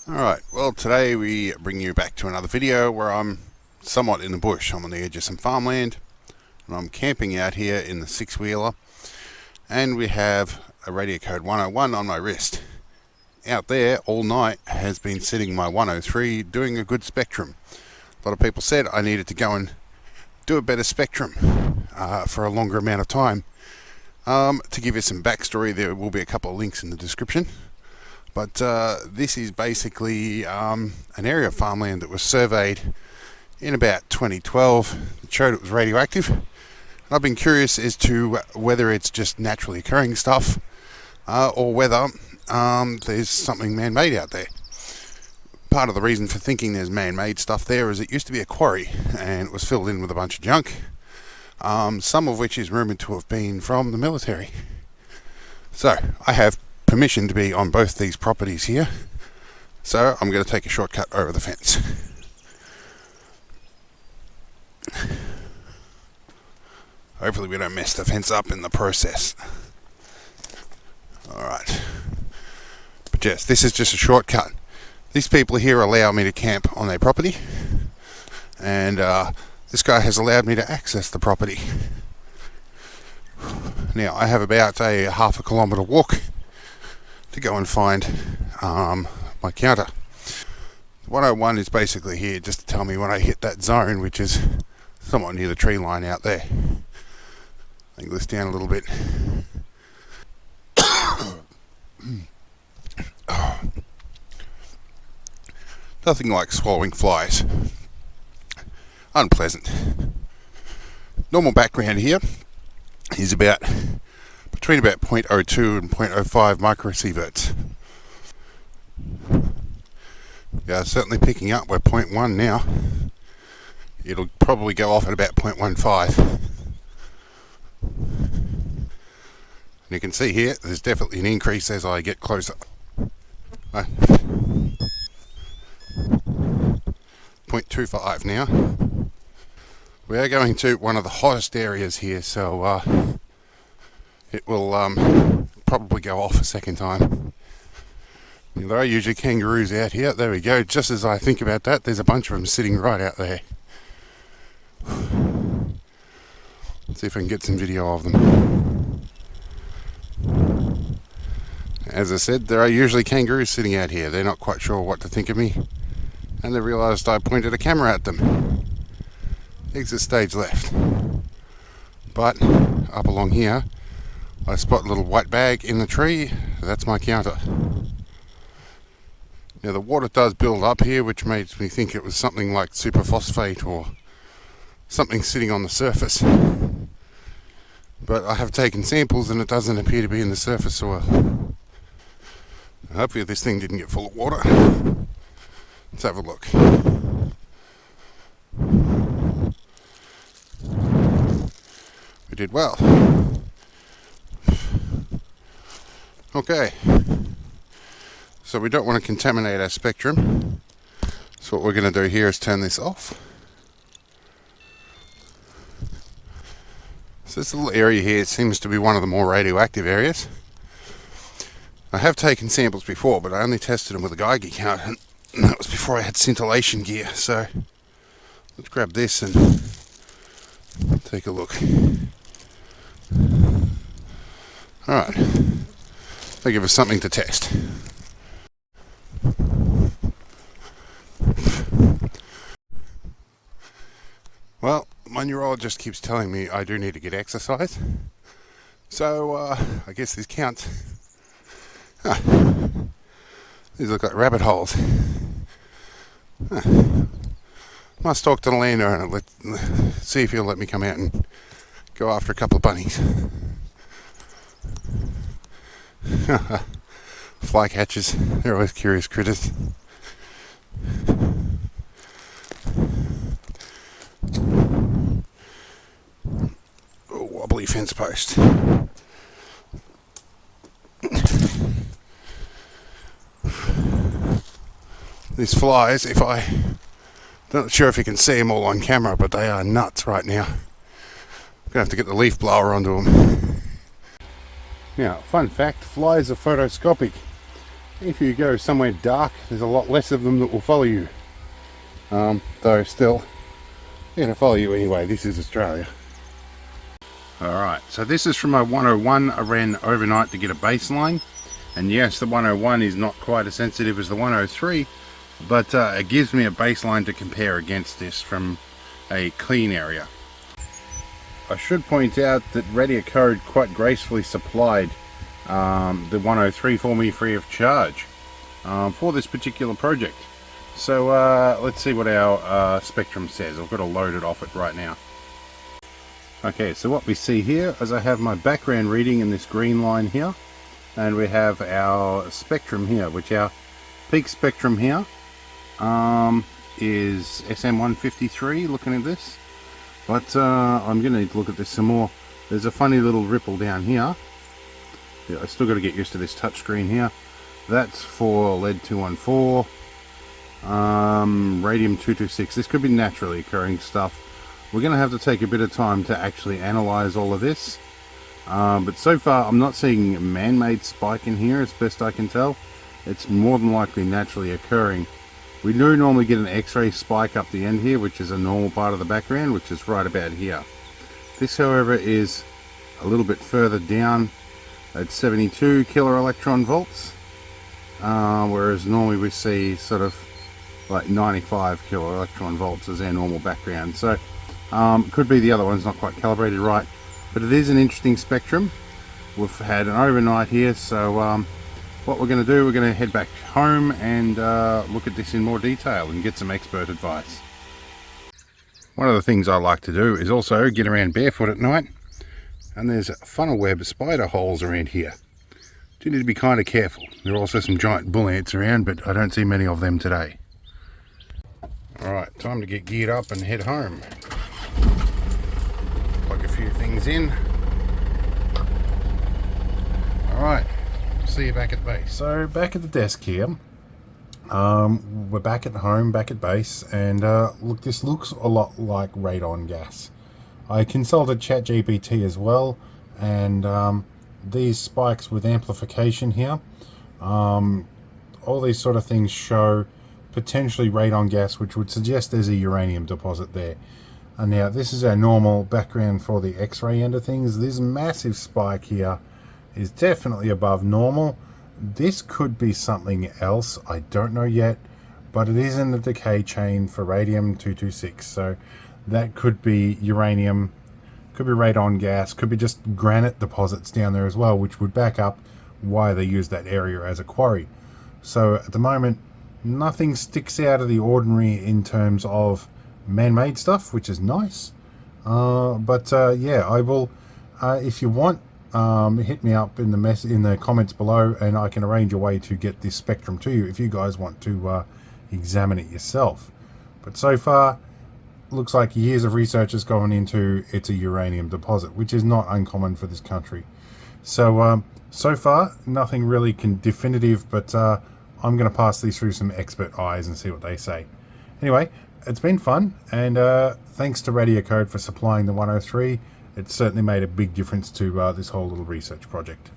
Alright, well today we bring you back to another video where I'm somewhat in the bush. I'm on the edge of some farmland and I'm camping out here in the six-wheeler, and we have a radiacode 101 on my wrist. Out there all night has been sitting my 103 doing a good spectrum. A lot of people said I needed to go and do a better spectrum for a longer amount of time. To give you some backstory, there will be a couple of links in the description. But this is basically an area of farmland that was surveyed in about 2012. It showed it was radioactive. And I've been curious as to whether it's just naturally occurring stuff or whether there's something man-made out there. Part of the reason for thinking there's man-made stuff there is it used to be a quarry and it was filled in with a bunch of junk, some of which is rumoured to have been from the military. So I have permission to be on both these properties here, so I'm going to take a shortcut over the fence. Hopefully we don't mess the fence up in the process. Alright, but yes, this is just a shortcut. These people here allow me to camp on their property, and this guy has allowed me to access the property. Now I have about a half a kilometre walk to go and find my counter. 101 is basically here just to tell me when I hit that zone, which is somewhat near the tree line out there. Angle this down a little bit. Nothing like swallowing flies. Unpleasant. Normal background here is between about 0.02 and 0.05 microsieverts. Yeah, certainly picking up. We're 0.1 now. It'll probably go off at about 0.15. And you can see here, there's definitely an increase as I get closer. 0.25 now. We are going to one of the hottest areas here, so it will probably go off a second time. There are usually kangaroos out here. There we go. Just as I think about that, there's a bunch of them sitting right out there. Let's see if I can get some video of them. As I said, there are usually kangaroos sitting out here. They're not quite sure what to think of me, and they realised I pointed a camera at them. Exit stage left. But up along here, I spot a little white bag in the tree. That's my counter. Now the water does build up here, which makes me think it was something like superphosphate or something sitting on the surface. But I have taken samples and it doesn't appear to be in the surface soil. Hopefully this thing didn't get full of water. Let's have a look. We did well. Okay. So we don't want to contaminate our spectrum. So what we're going to do here is turn this off. So this little area here seems to be one of the more radioactive areas. I have taken samples before, but I only tested them with a Geiger counter, and that was before I had scintillation gear. So let's grab this and take a look. Alright, they give us something to test. Well, my neurologist keeps telling me I do need to get exercise, so I guess this counts. These look like rabbit holes. Must talk to the landowner and see if he'll let me come out and go after a couple of bunnies. Flycatchers, they're always curious critters. Oh, wobbly fence post. These flies, not sure if you can see them all on camera, but they are nuts right now. I'm gonna have to get the leaf blower onto them. Now, fun fact, flies are photoscopic. If you go somewhere dark, there's a lot less of them that will follow you. Though still, they're going to follow you anyway. This is Australia. Alright, so this is from my 101 I ran overnight to get a baseline. And yes, the 101 is not quite as sensitive as the 103, but it gives me a baseline to compare against this from a clean area. I should point out that Radiacode quite gracefully supplied the 103 for me free of charge for this particular project. So let's see what our spectrum says. I've got to load it off it right now. Okay, so what we see here is I have my background reading in this green line here, and we have our spectrum here, which our peak spectrum here is SM153, looking at this. But I'm going to need to look at this some more. There's a funny little ripple down here. Yeah, I still got to get used to this touchscreen here. That's for lead 214, radium 226. This could be naturally occurring stuff. We're going to have to take a bit of time to actually analyze all of this. But so far I'm not seeing a man-made spike in here as best I can tell. It's more than likely naturally occurring. We do normally get an X-ray spike up the end here, which is a normal part of the background, which is right about here. This, however, is a little bit further down at 72 kilo electron volts, whereas normally we see sort of like 95 kilo electron volts as our normal background. So could be the other one's not quite calibrated right, but it is an interesting spectrum. We've had an overnight here, so what we're going to do, we're going to head back home and look at this in more detail and get some expert advice. One of the things I like to do is also get around barefoot at night, and there's funnel web spider holes around here. Do need to be kind of careful. There are also some giant bull ants around, but I don't see many of them today. Alright, time to get geared up and head home. Plug a few things in. Alright, see you back at base. So back at the desk here. We're back at home, back at base, and look, this looks a lot like radon gas. I consulted ChatGPT as well, and these spikes with amplification here, all these sort of things show potentially radon gas, which would suggest there's a uranium deposit there. And now this is our normal background for the X-ray end of things. This massive spike here is definitely above normal. This could be something else, I don't know yet, but it is in the decay chain for radium 226, so that could be uranium, could be radon gas, could be just granite deposits down there as well, which would back up why they use that area as a quarry. So at the moment, nothing sticks out of the ordinary in terms of man-made stuff, which is nice. Yeah, I will, if you want, hit me up in the comments below, and I can arrange a way to get this spectrum to you if you guys want to examine it yourself. But so far, looks like years of research has gone into it's a uranium deposit, which is not uncommon for this country. So so far nothing really definitive, but I'm going to pass these through some expert eyes and see what they say. Anyway, it's been fun, and thanks to Radiacode for supplying the 103. It certainly made a big difference to this whole little research project.